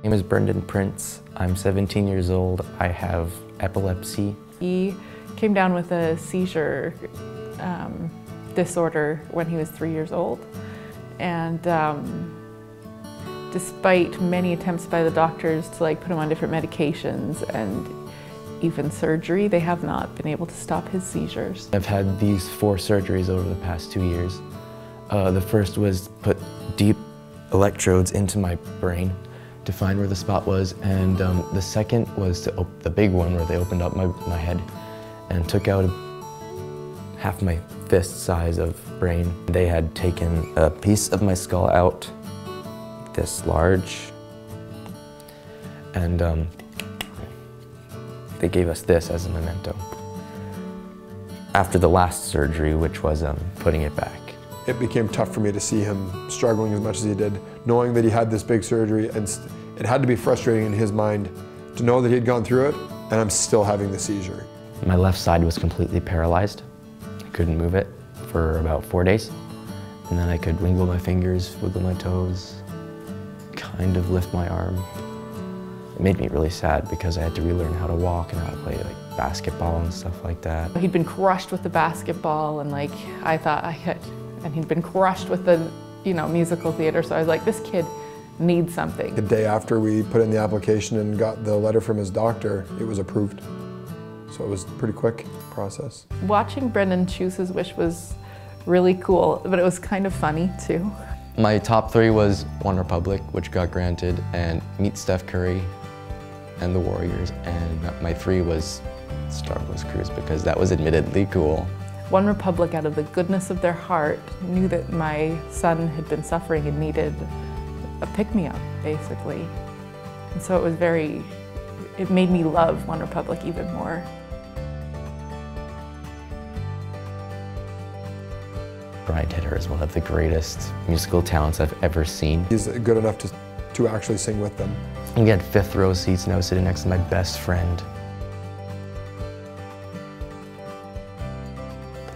My name is Brendan Prince. I'm 17 years old. I have epilepsy. He came down with a seizure disorder when he was 3 years old. And despite many attempts by the doctors to put him on different medications and even surgery, they have not been able to stop his seizures. I've had these 4 surgeries over the past 2 years. The first was put deep electrodes into my brain to find where the spot was, and the second was the big one where they opened up my head and took out half my fist size of brain. They had taken a piece of my skull out, this large, and they gave us this as a memento. After the last surgery, which was putting it back. It became tough for me to see him struggling as much as he did, knowing that he had this big surgery, and it had to be frustrating in his mind to know that he had gone through it, and I'm still having the seizure. My left side was completely paralyzed. I couldn't move it for about 4 days. And then I could wiggle my fingers, wiggle my toes, kind of lift my arm. It made me really sad because I had to relearn how to walk and how to play basketball and stuff like that. He'd been crushed with the basketball, and I thought and he'd been crushed with the musical theater, so I was like, this kid needs something. The day after we put in the application and got the letter from his doctor, it was approved. So it was a pretty quick process. Watching Brendan choose his wish was really cool, but it was kind of funny too. My top 3 was OneRepublic, which got granted, and Meet Steph Curry and the Warriors, and my 3 was Star Wars Cruise because that was admittedly cool. OneRepublic, out of the goodness of their heart, knew that my son had been suffering and needed a pick-me-up, basically. And so it made me love OneRepublic even more. Brian Tedder is one of the greatest musical talents I've ever seen. He's good enough to actually sing with them. We had 5th row seats, and I was sitting next to my best friend.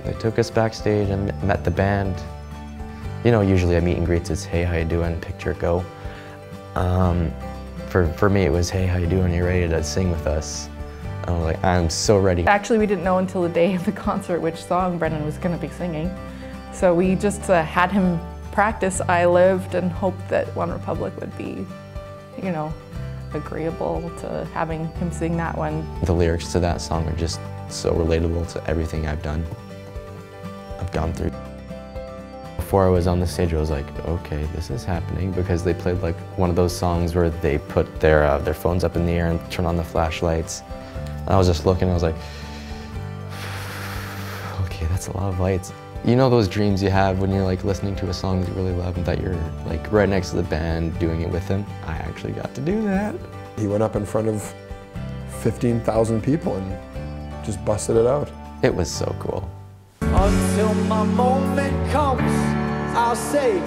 They took us backstage and met the band. Usually at meet and greets it's, hey, how you doing, picture, go. For me it was, hey, how you doing, you ready to sing with us? And I was like, I'm so ready. Actually, we didn't know until the day of the concert which song Brendan was going to be singing. So we just had him practice I Lived and hoped that OneRepublic would be, agreeable to having him sing that one. The lyrics to that song are just so relatable to everything I've gone through. Before I was on the stage, I was like, okay, this is happening, because they played one of those songs where they put their phones up in the air and turn on the flashlights. And I was just looking, I was like, okay, that's a lot of lights. You know those dreams you have when you're listening to a song that you really love and that you're right next to the band doing it with them? I actually got to do that. He went up in front of 15,000 people and just busted it out. It was so cool. Until my moment comes, I'll say,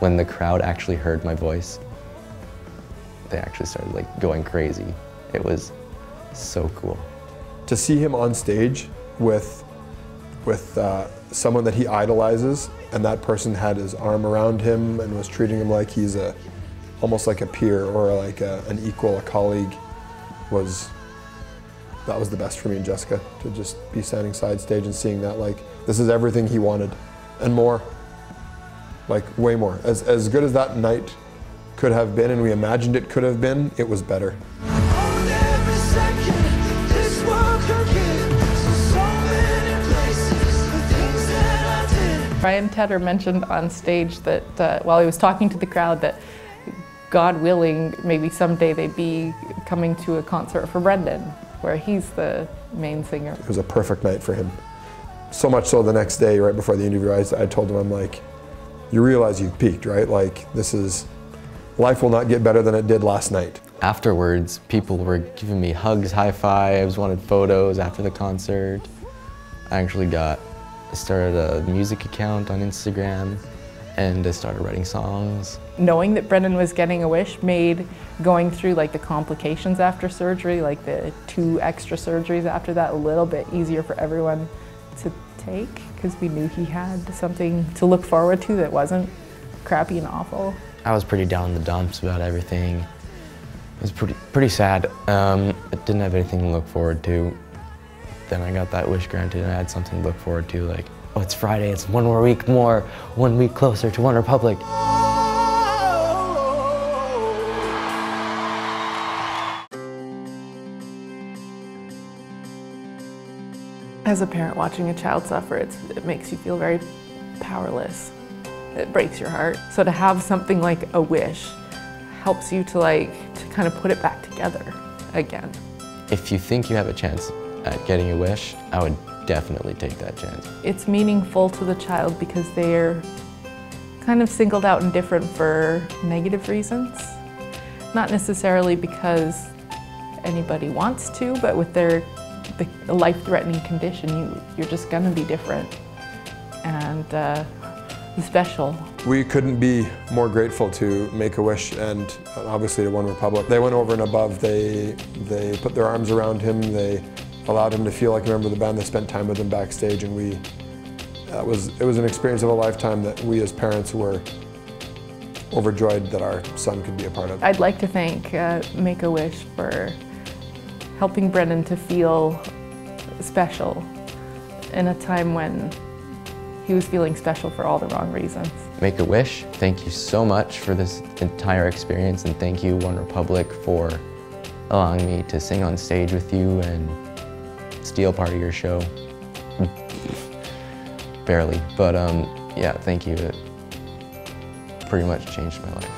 When the crowd actually heard my voice, they actually started going crazy. It was so cool. To see him on stage with someone that he idolizes, and that person had his arm around him and was treating him like he's almost like a peer or an equal, a colleague, that was the best for me and Jessica, to just be standing side stage and seeing that this is everything he wanted and more. Way more. As good as that night could have been and we imagined it could have been, it was better. Brian Tedder mentioned on stage that while he was talking to the crowd that God willing, maybe someday they'd be coming to a concert for Brendan, where he's the main singer. It was a perfect night for him. So much so the next day, right before the interview, I told him, I'm like, you realize you've peaked, right? This is life will not get better than it did last night. Afterwards, people were giving me hugs, high fives, wanted photos after the concert. I started a music account on Instagram, and I started writing songs. Knowing that Brendan was getting a wish made going through like the complications after surgery, like the 2 extra surgeries after that, a little bit easier for everyone to take, because we knew he had something to look forward to that wasn't crappy and awful. I was pretty down in the dumps about everything. It was pretty sad. I didn't have anything to look forward to. Then I got that wish granted and I had something to look forward to, like, oh, it's Friday, it's 1 more week more, 1 week closer to OneRepublic. As a parent watching a child suffer, it makes you feel very powerless. It breaks your heart. So to have something like a wish helps you to kind of put it back together again. If you think you have a chance at getting a wish, I would definitely take that chance. It's meaningful to the child because they're kind of singled out and different for negative reasons. Not necessarily because anybody wants to, but with the life-threatening condition, you're just gonna be different and special. We couldn't be more grateful to Make-A-Wish and obviously to OneRepublic. They went over and above. They put their arms around him. They allowed him to feel like a member of the band. They spent time with him backstage, and it was an experience of a lifetime that we as parents were overjoyed that our son could be a part of. I'd like to thank Make-A-Wish for helping Brendan to feel special in a time when he was feeling special for all the wrong reasons. Make-A-Wish, thank you so much for this entire experience, and thank you, OneRepublic, for allowing me to sing on stage with you and steal part of your show. Barely, but yeah, thank you. It pretty much changed my life.